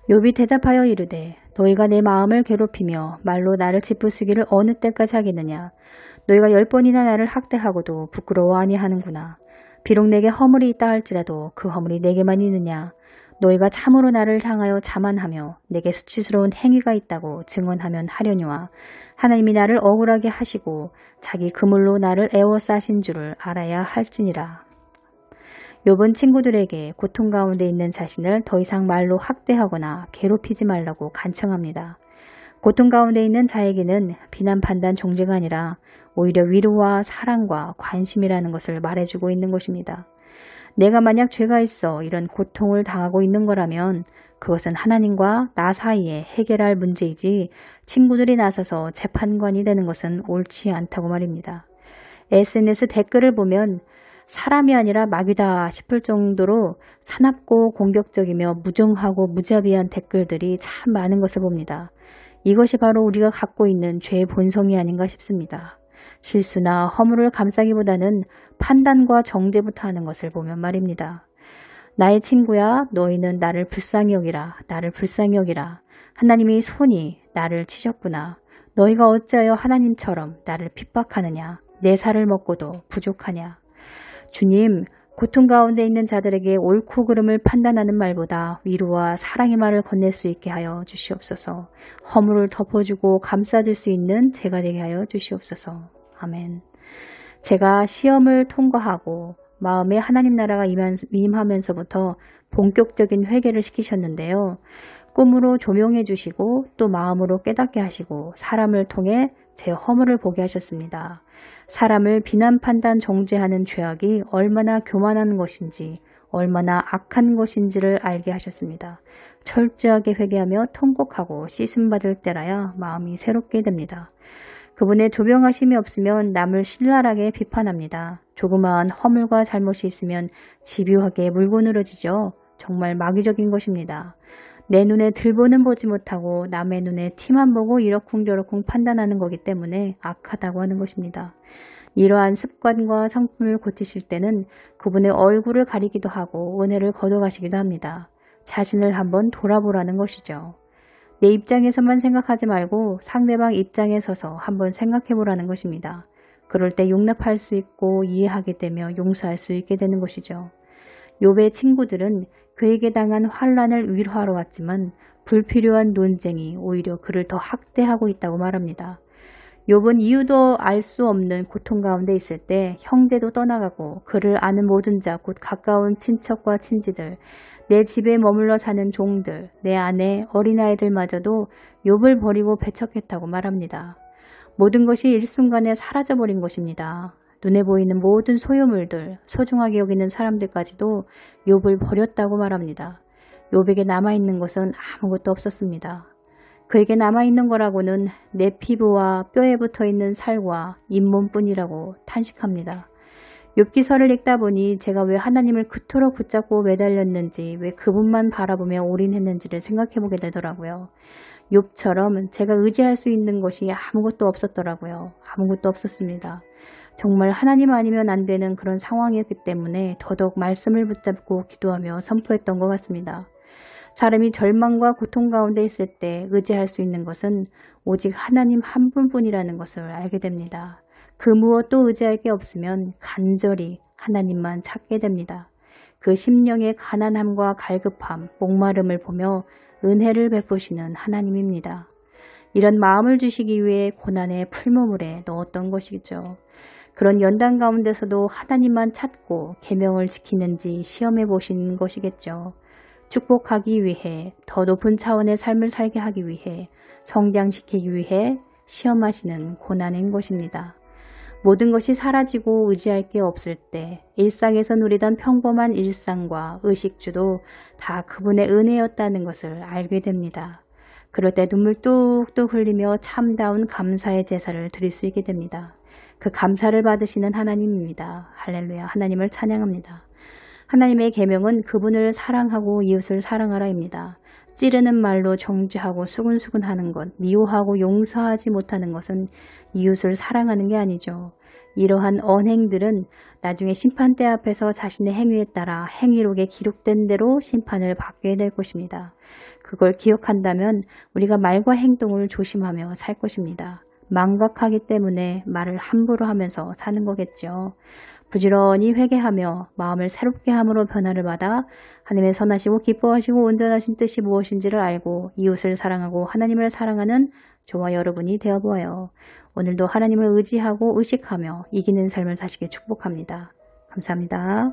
욥이 대답하여 이르되 너희가 내 마음을 괴롭히며 말로 나를 짓부수기를 어느 때까지 하겠느냐. 너희가 10번이나 나를 학대하고도 부끄러워 아니하는구나. 비록 내게 허물이 있다 할지라도 그 허물이 내게만 있느냐. 너희가 참으로 나를 향하여 자만하며 내게 수치스러운 행위가 있다고 증언하면 하려니와 하나님이 나를 억울하게 하시고 자기 그물로 나를 애워싸신 줄을 알아야 할지니라. 욥은 친구들에게 고통 가운데 있는 자신을 더 이상 말로 학대하거나 괴롭히지 말라고 간청합니다. 고통 가운데 있는 자에게는 비난 판단 정죄가 아니라 오히려 위로와 사랑과 관심이라는 것을 말해주고 있는 것입니다. 내가 만약 죄가 있어 이런 고통을 당하고 있는 거라면 그것은 하나님과 나 사이에 해결할 문제이지 친구들이 나서서 재판관이 되는 것은 옳지 않다고 말입니다. SNS 댓글을 보면 사람이 아니라 마귀다 싶을 정도로 사납고 공격적이며 무정하고 무자비한 댓글들이 참 많은 것을 봅니다. 이것이 바로 우리가 갖고 있는 죄의 본성이 아닌가 싶습니다. 실수나 허물을 감싸기보다는 판단과 정죄부터 하는 것을 보면 말입니다. 나의 친구야, 너희는 나를 불쌍히 여기라. 나를 불쌍히 여기라. 하나님의 손이 나를 치셨구나. 너희가 어찌하여 하나님처럼 나를 핍박하느냐. 내 살을 먹고도 부족하냐. 주님, 고통 가운데 있는 자들에게 옳고 그름을 판단하는 말보다 위로와 사랑의 말을 건넬 수 있게 하여 주시옵소서. 허물을 덮어주고 감싸줄 수 있는 제가 되게 하여 주시옵소서. 아멘. 제가 시험을 통과하고 마음에 하나님 나라가 임하면서부터 본격적인 회개를 시키셨는데요. 꿈으로 조명해 주시고 또 마음으로 깨닫게 하시고 사람을 통해 제 허물을 보게 하셨습니다. 사람을 비난 판단 정죄하는 죄악이 얼마나 교만한 것인지 얼마나 악한 것인지를 알게 하셨습니다. 철저하게 회개하며 통곡하고 씻음받을 때라야 마음이 새롭게 됩니다. 그분의 조명하심이 없으면 남을 신랄하게 비판합니다. 조그마한 허물과 잘못이 있으면 집요하게 물고 늘어지죠. 정말 마귀적인 것입니다. 내 눈에 들보는 보지 못하고 남의 눈에 티만 보고 이러쿵저러쿵 판단하는 거기 때문에 악하다고 하는 것입니다. 이러한 습관과 성품을 고치실 때는 그분의 얼굴을 가리기도 하고 은혜를 거둬가시기도 합니다. 자신을 한번 돌아보라는 것이죠. 내 입장에서만 생각하지 말고 상대방 입장에 서서 한번 생각해 보라는 것입니다. 그럴 때 용납할 수 있고 이해하게 되며 용서할 수 있게 되는 것이죠. 욥의 친구들은 그에게 당한 환난을 위로하러 왔지만 불필요한 논쟁이 오히려 그를 더 학대하고 있다고 말합니다. 욥은 이유도 알 수 없는 고통 가운데 있을 때 형제도 떠나가고 그를 아는 모든 자 곧 가까운 친척과 친지들, 내 집에 머물러 사는 종들, 내 아내, 어린아이들마저도 욥을 버리고 배척했다고 말합니다. 모든 것이 일순간에 사라져버린 것입니다. 눈에 보이는 모든 소유물들, 소중하게 여기는 사람들까지도 욥을 버렸다고 말합니다. 욥에게 남아있는 것은 아무것도 없었습니다. 그에게 남아있는 거라고는 내 피부와 뼈에 붙어있는 살과 잇몸뿐이라고 탄식합니다. 욥기서를 읽다 보니 제가 왜 하나님을 그토록 붙잡고 매달렸는지, 왜 그분만 바라보며 올인했는지를 생각해보게 되더라고요. 욥처럼 제가 의지할 수 있는 것이 아무것도 없었더라고요. 아무것도 없었습니다. 정말 하나님 아니면 안 되는 그런 상황이었기 때문에 더더욱 말씀을 붙잡고 기도하며 선포했던 것 같습니다. 사람이 절망과 고통 가운데 있을 때 의지할 수 있는 것은 오직 하나님 한 분뿐이라는 것을 알게 됩니다. 그 무엇도 의지할 게 없으면 간절히 하나님만 찾게 됩니다. 그 심령의 가난함과 갈급함, 목마름을 보며 은혜를 베푸시는 하나님입니다. 이런 마음을 주시기 위해 고난의 풀무물에 넣었던 것이죠. 그런 연단 가운데서도 하나님만 찾고 계명을 지키는지 시험해 보신 것이겠죠. 축복하기 위해, 더 높은 차원의 삶을 살게 하기 위해, 성장시키기 위해 시험하시는 고난인 것입니다. 모든 것이 사라지고 의지할 게 없을 때 일상에서 누리던 평범한 일상과 의식주도 다 그분의 은혜였다는 것을 알게 됩니다. 그럴 때 눈물 뚝뚝 흘리며 참다운 감사의 제사를 드릴 수 있게 됩니다. 그 감사를 받으시는 하나님입니다. 할렐루야, 하나님을 찬양합니다. 하나님의 계명은 그분을 사랑하고 이웃을 사랑하라입니다. 찌르는 말로 정죄하고 수근수근하는 것, 미워하고 용서하지 못하는 것은 이웃을 사랑하는 게 아니죠. 이러한 언행들은 나중에 심판대 앞에서 자신의 행위에 따라 행위록에 기록된 대로 심판을 받게 될 것입니다. 그걸 기억한다면 우리가 말과 행동을 조심하며 살 것입니다. 망각하기 때문에 말을 함부로 하면서 사는 거겠죠. 부지런히 회개하며 마음을 새롭게 함으로 변화를 받아 하나님의 선하시고 기뻐하시고 온전하신 뜻이 무엇인지를 알고 이웃을 사랑하고 하나님을 사랑하는 저와 여러분이 되어보아요. 오늘도 하나님을 의지하고 의식하며 이기는 삶을 사시길 축복합니다. 감사합니다.